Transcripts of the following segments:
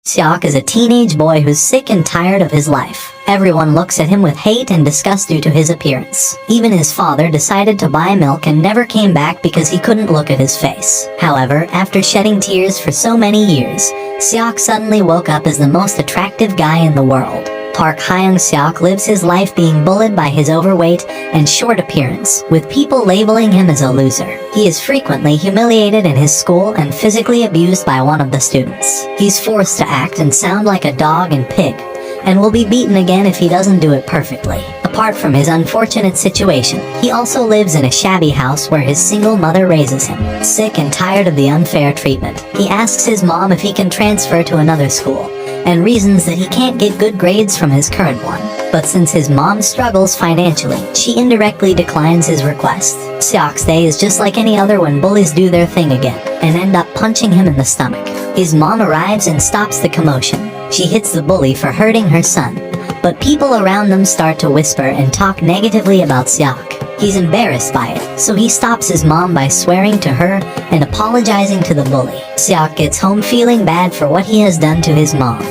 Seok is a teenage boy who's sick and tired of his life. Everyone looks at him with hate and disgust due to his appearance. Even his father decided to buy milk and never came back because he couldn't look at his face. However, after shedding tears for so many years, Seok suddenly woke up as the most attractive guy in the world. Park Hyung-seok lives his life being bullied by his overweight and short appearance, with people labeling him as a loser. He is frequently humiliated in his school and physically abused by one of the students. He's forced to act and sound like a dog and pig, and will be beaten again if he doesn't do it perfectly. Apart from his unfortunate situation, he also lives in a shabby house where his single mother raises him. Sick and tired of the unfair treatment, he asks his mom if he can transfer to another school, and reasons that he can't get good grades from his current one. But since his mom struggles financially, she indirectly declines his request. Seok's day is just like any other when bullies do their thing again, and end up punching him in the stomach. His mom arrives and stops the commotion. She hits the bully for hurting her son, but people around them start to whisper and talk negatively about Seok. He's embarrassed by it, so he stops his mom by swearing to her and apologizing to the bully. Seok gets home feeling bad for what he has done to his mom,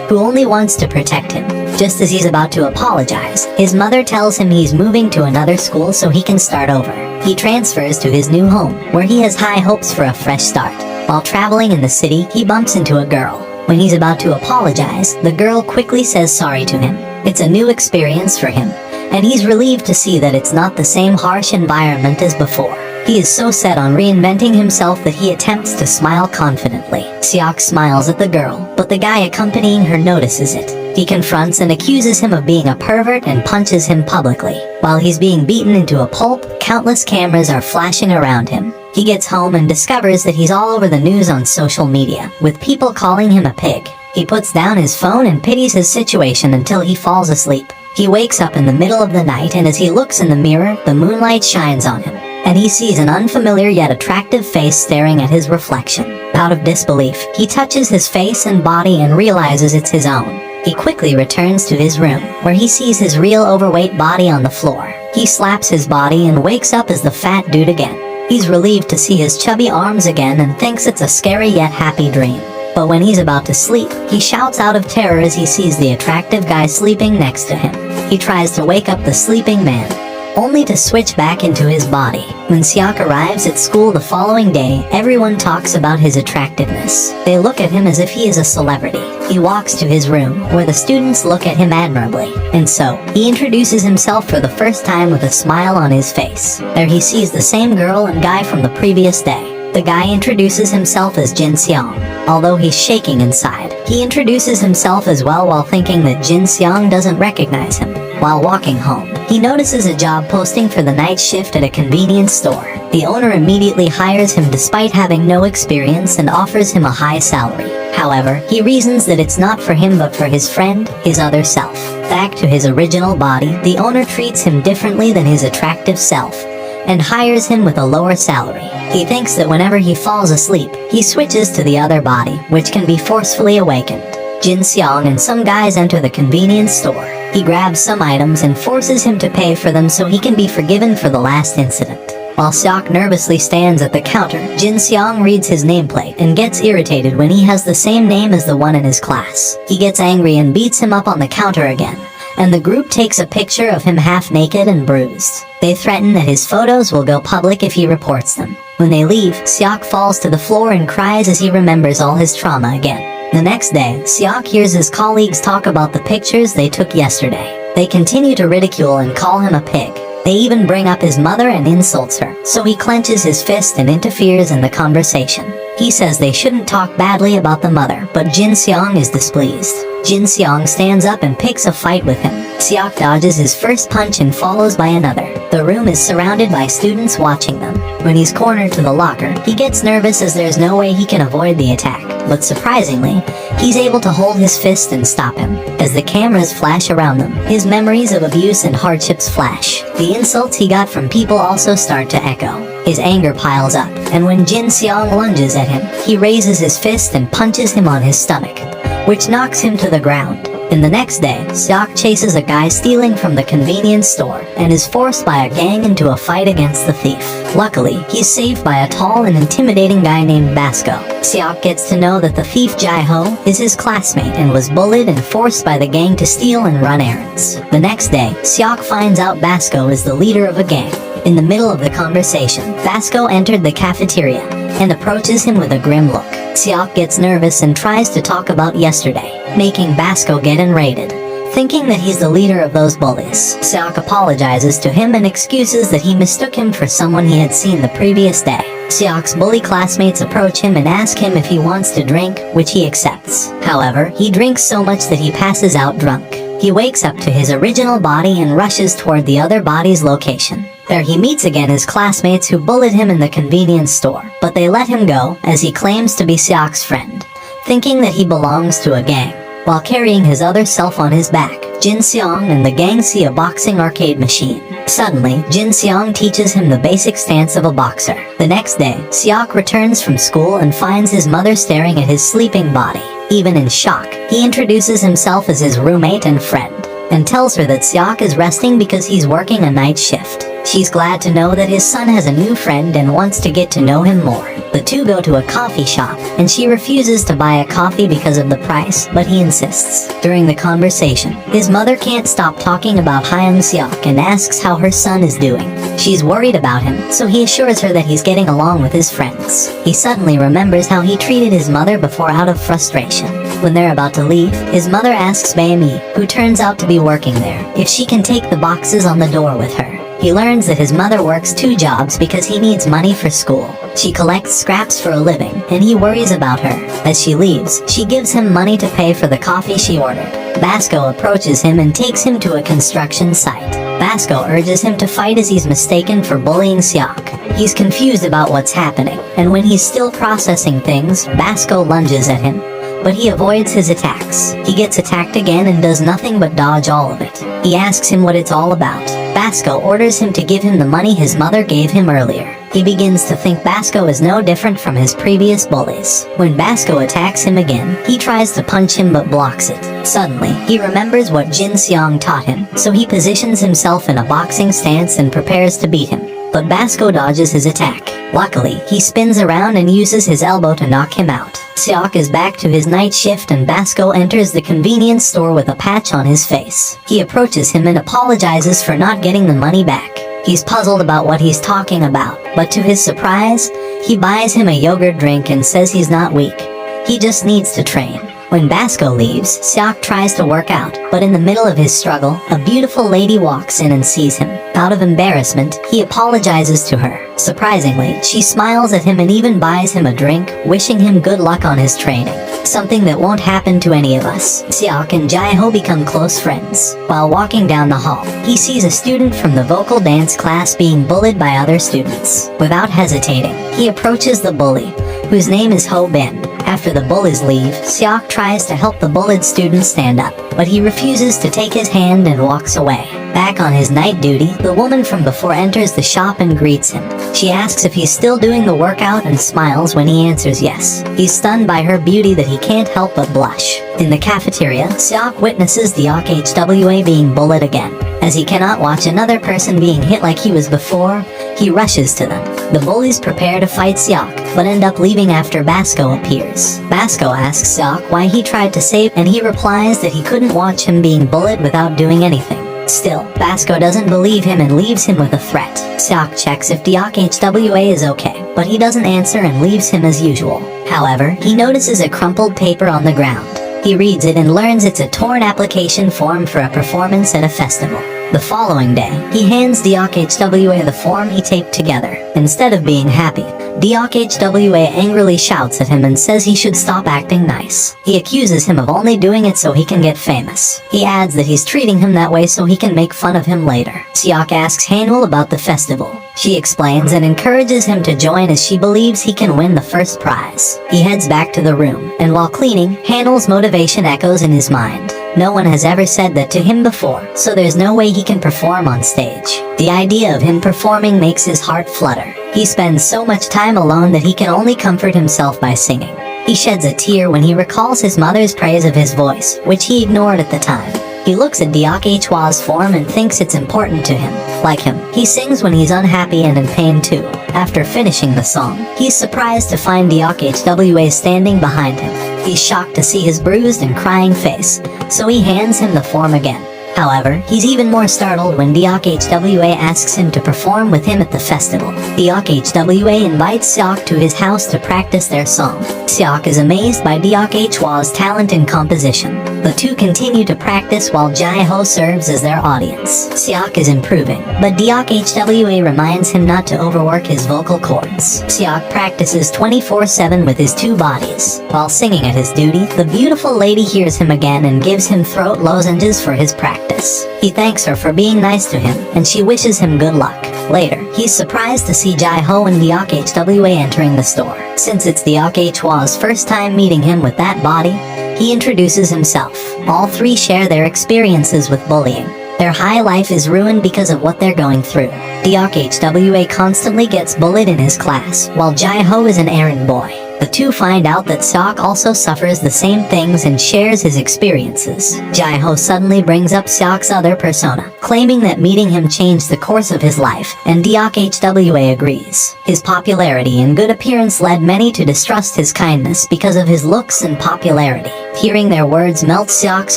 who only wants to protect him. Just as he's about to apologize, his mother tells him he's moving to another school so he can start over. He transfers to his new home, where he has high hopes for a fresh start. While traveling in the city, he bumps into a girl. When he's about to apologize, the girl quickly says sorry to him. It's a new experience for him, and he's relieved to see that it's not the same harsh environment as before. He is so set on reinventing himself that he attempts to smile confidently. Seok smiles at the girl, but the guy accompanying her notices it. He confronts and accuses him of being a pervert and punches him publicly. While he's being beaten into a pulp, countless cameras are flashing around him. He gets home and discovers that he's all over the news on social media, with people calling him a pig. He puts down his phone and pities his situation until he falls asleep. He wakes up in the middle of the night, and as he looks in the mirror, the moonlight shines on him, and he sees an unfamiliar yet attractive face staring at his reflection. Out of disbelief, he touches his face and body and realizes it's his own. He quickly returns to his room, where he sees his real overweight body on the floor. He slaps his body and wakes up as the fat dude again. He's relieved to see his chubby arms again and thinks it's a scary yet happy dream. But when he's about to sleep, he shouts out of terror as he sees the attractive guy sleeping next to him. He tries to wake up the sleeping man, only to switch back into his body. When Seok arrives at school the following day, everyone talks about his attractiveness. They look at him as if he is a celebrity. He walks to his room, where the students look at him admirably, and so, he introduces himself for the first time with a smile on his face. There he sees the same girl and guy from the previous day. The guy introduces himself as Jin Seong. Although he's shaking inside, he introduces himself as well while thinking that Jin Seong doesn't recognize him. While walking home, he notices a job posting for the night shift at a convenience store. The owner immediately hires him despite having no experience and offers him a high salary. However, he reasons that it's not for him but for his friend, his other self. Back to his original body, the owner treats him differently than his attractive self, and hires him with a lower salary. He thinks that whenever he falls asleep, he switches to the other body, which can be forcefully awakened. Jin Seong and some guys enter the convenience store. He grabs some items and forces him to pay for them so he can be forgiven for the last incident. While Seok nervously stands at the counter, Jin Seong reads his nameplate and gets irritated when he has the same name as the one in his class. He gets angry and beats him up on the counter again, and the group takes a picture of him half naked and bruised. They threaten that his photos will go public if he reports them. When they leave, Seok falls to the floor and cries as he remembers all his trauma again. The next day, Seok hears his colleagues talk about the pictures they took yesterday. They continue to ridicule and call him a pig. They even bring up his mother and insults her, so he clenches his fist and interferes in the conversation. He says they shouldn't talk badly about the mother, but Jin Seong is displeased. Jin Seong stands up and picks a fight with him. Seok dodges his first punch and follows by another. The room is surrounded by students watching them. When he's cornered to the locker, he gets nervous as there's no way he can avoid the attack. But surprisingly, he's able to hold his fist and stop him. As the cameras flash around them, his memories of abuse and hardships flash. The insults he got from people also start to echo. His anger piles up, and when Jin Seong lunges at him, he raises his fist and punches him on his stomach, which knocks him to the ground. And the next day, Seok chases a guy stealing from the convenience store and is forced by a gang into a fight against the thief. Luckily, he's saved by a tall and intimidating guy named Basco. Seok gets to know that the thief Jae-ho is his classmate and was bullied and forced by the gang to steal and run errands. The next day, Seok finds out Basco is the leader of a gang. In the middle of the conversation, Basco entered the cafeteria and approaches him with a grim look. Seok gets nervous and tries to talk about yesterday, making Basco get enraged. Thinking that he's the leader of those bullies, Seok apologizes to him and excuses that he mistook him for someone he had seen the previous day. Seok's bully classmates approach him and ask him if he wants to drink, which he accepts. However, he drinks so much that he passes out drunk. He wakes up to his original body and rushes toward the other body's location. There he meets again his classmates who bullied him in the convenience store, but they let him go as he claims to be Seok's friend, thinking that he belongs to a gang. While carrying his other self on his back, Jin Seong and the gang see a boxing arcade machine. Suddenly, Jin Seong teaches him the basic stance of a boxer. The next day, Seok returns from school and finds his mother staring at his sleeping body. Even in shock, he introduces himself as his roommate and friend, and tells her that Seok is resting because he's working a night shift. She's glad to know that his son has a new friend and wants to get to know him more. The two go to a coffee shop, and she refuses to buy a coffee because of the price, but he insists. During the conversation, his mother can't stop talking about Hyun Seok and asks how her son is doing. She's worried about him, so he assures her that he's getting along with his friends. He suddenly remembers how he treated his mother before out of frustration. When they're about to leave, his mother asks Bae-mi, who turns out to be working there, if she can take the boxes on the door with her. He learns that his mother works 2 jobs because he needs money for school. She collects scraps for a living, and he worries about her. As she leaves, she gives him money to pay for the coffee she ordered. Basco approaches him and takes him to a construction site. Basco urges him to fight as he's mistaken for bullying Seok. He's confused about what's happening, and when he's still processing things, Basco lunges at him, but he avoids his attacks. He gets attacked again and does nothing but dodge all of it. He asks him what it's all about. Basco orders him to give him the money his mother gave him earlier. He begins to think Basco is no different from his previous bullies. When Basco attacks him again, he tries to punch him but blocks it. Suddenly, he remembers what Jin Seong taught him, so he positions himself in a boxing stance and prepares to beat him. But Basco dodges his attack. Luckily, he spins around and uses his elbow to knock him out. Seok is back to his night shift and Basco enters the convenience store with a patch on his face. He approaches him and apologizes for not getting the money back. He's puzzled about what he's talking about, but to his surprise, he buys him a yogurt drink and says he's not weak. He just needs to train. When Basco leaves, Seok tries to work out, but in the middle of his struggle, a beautiful lady walks in and sees him. Out of embarrassment, he apologizes to her. Surprisingly, she smiles at him and even buys him a drink, wishing him good luck on his training. Something that won't happen to any of us. Seok and Jae-ho become close friends. While walking down the hall, he sees a student from the vocal dance class being bullied by other students. Without hesitating, he approaches the bully, whose name is Ho Bin. After the bullies leave, Seok tries to help the bullied student stand up, but he refuses to take his hand and walks away. Back on his night duty, the woman from before enters the shop and greets him. She asks if he's still doing the workout and smiles when he answers yes. He's stunned by her beauty that he can't help but blush. In the cafeteria, Seok witnesses the OKHWA being bullied again. As he cannot watch another person being hit like he was before, he rushes to them. The bullies prepare to fight Seok, but end up leaving after Basco appears. Basco asks Seok why he tried to save, and he replies that he couldn't watch him being bullied without doing anything. Still, Basco doesn't believe him and leaves him with a threat. Seok checks if the OKHWA is okay, but he doesn't answer and leaves him as usual. However, he notices a crumpled paper on the ground. He reads it and learns it's a torn application form for a performance at a festival. The following day, he hands DOKHWA the form he taped together. Instead of being happy, DOKHWA angrily shouts at him and says he should stop acting nice. He accuses him of only doing it so he can get famous. He adds that he's treating him that way so he can make fun of him later. Seok asks Hanul about the festival. She explains and encourages him to join as she believes he can win the first prize. He heads back to the room, and while cleaning, Hanul's motivation echoes in his mind. No one has ever said that to him before, so there's no way he can perform on stage. The idea of him performing makes his heart flutter. He spends so much time alone that he can only comfort himself by singing. He sheds a tear when he recalls his mother's praise of his voice, which he ignored at the time. He looks at Deok Hwa's form and thinks it's important to him. Like him, he sings when he's unhappy and in pain too. After finishing the song, he's surprised to find Deok Hwa standing behind him. He's shocked to see his bruised and crying face, so he hands him the form again. However, he's even more startled when Deok Hwa asks him to perform with him at the festival. Deok Hwa invites Seok to his house to practice their song. Seok is amazed by Deok Hwa's talent in composition. The two continue to practice while Jae-ho serves as their audience. Seok is improving, but Deok Hwa reminds him not to overwork his vocal cords. Seok practices 24/7 with his two bodies. While singing at his duty, the beautiful lady hears him again and gives him throat lozenges for his practice. He thanks her for being nice to him, and she wishes him good luck. Later, he's surprised to see Jae-ho and Deok Hwa entering the store. Since it's Deok Hwa's first time meeting him with that body, he introduces himself. All three share their experiences with bullying. Their high life is ruined because of what they're going through. Deok Hwa constantly gets bullied in his class, while Jae-ho is an errand boy. The two find out that Seok also suffers the same things and shares his experiences. Jae-ho suddenly brings up Seok's other persona, claiming that meeting him changed the course of his life, and Deok Hwa agrees. His popularity and good appearance led many to distrust his kindness because of his looks and popularity. Hearing their words melts Seok's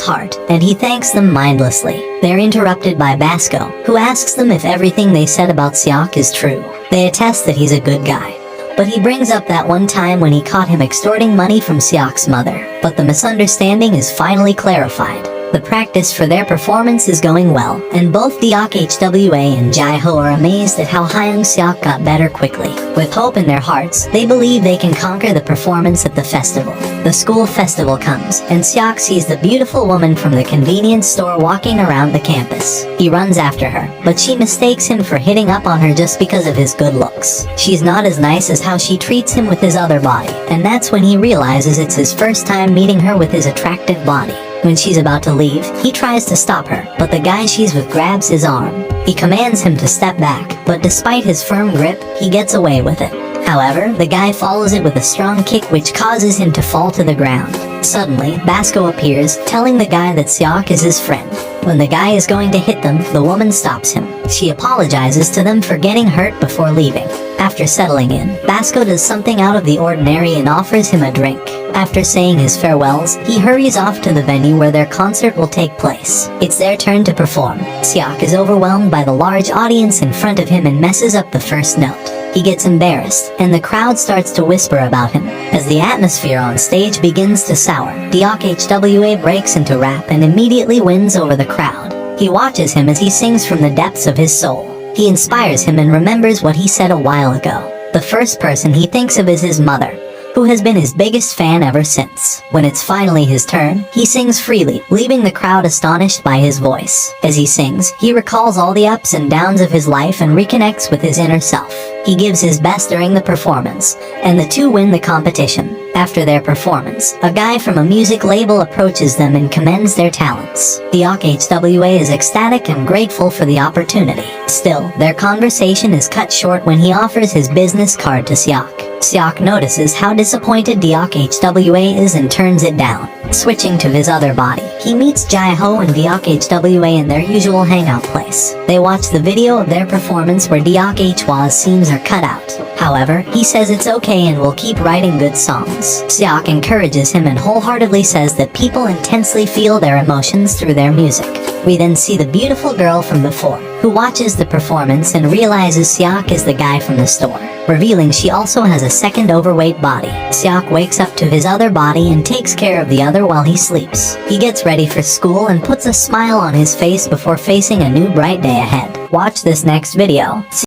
heart, and he thanks them mindlessly. They're interrupted by Basco, who asks them if everything they said about Seok is true. They attest that he's a good guy, but he brings up that one time when he caught him extorting money from Seok's mother. But the misunderstanding is finally clarified. The practice for their performance is going well, and both Deok Hwa and Jae-ho are amazed at how Hyung Seok got better quickly. With hope in their hearts, they believe they can conquer the performance at the festival. The school festival comes, and Seok sees the beautiful woman from the convenience store walking around the campus. He runs after her, but she mistakes him for hitting up on her just because of his good looks. She's not as nice as how she treats him with his other body, and that's when he realizes it's his first time meeting her with his attractive body. When she's about to leave, he tries to stop her, but the guy she's with grabs his arm. He commands him to step back, but despite his firm grip, he gets away with it. However, the guy follows it with a strong kick which causes him to fall to the ground. Suddenly, Basco appears, telling the guy that Seok is his friend. When the guy is going to hit them, the woman stops him. She apologizes to them for getting hurt before leaving. After settling in, Basco does something out of the ordinary and offers him a drink. After saying his farewells, he hurries off to the venue where their concert will take place. It's their turn to perform. Seok is overwhelmed by the large audience in front of him and messes up the first note. He gets embarrassed, and the crowd starts to whisper about him. As the atmosphere on stage begins to sour, Deok Hwa breaks into rap and immediately wins over the crowd. He watches him as he sings from the depths of his soul. He inspires him and remembers what he said a while ago. The first person he thinks of is his mother, who has been his biggest fan ever since. When it's finally his turn, he sings freely, leaving the crowd astonished by his voice. As he sings, he recalls all the ups and downs of his life and reconnects with his inner self. He gives his best during the performance, and the two win the competition. After their performance, a guy from a music label approaches them and commends their talents. Deok Hwa is ecstatic and grateful for the opportunity. Still, their conversation is cut short when he offers his business card to Seok. Seok notices how disappointed Deok Hwa is and turns it down. Switching to his other body, he meets Jae-ho and Deok Hwa in their usual hangout place. They watch the video of their performance where Deok Hwa's scenes are cut out. However, he says it's okay and will keep writing good songs. Seok encourages him and wholeheartedly says that people intensely feel their emotions through their music. We then see the beautiful girl from before, who watches the performance and realizes Seok is the guy from the store, revealing she also has a second overweight body. Seok wakes up to his other body and takes care of the other while he sleeps. He gets ready for school and puts a smile on his face before facing a new bright day ahead. Watch this next video.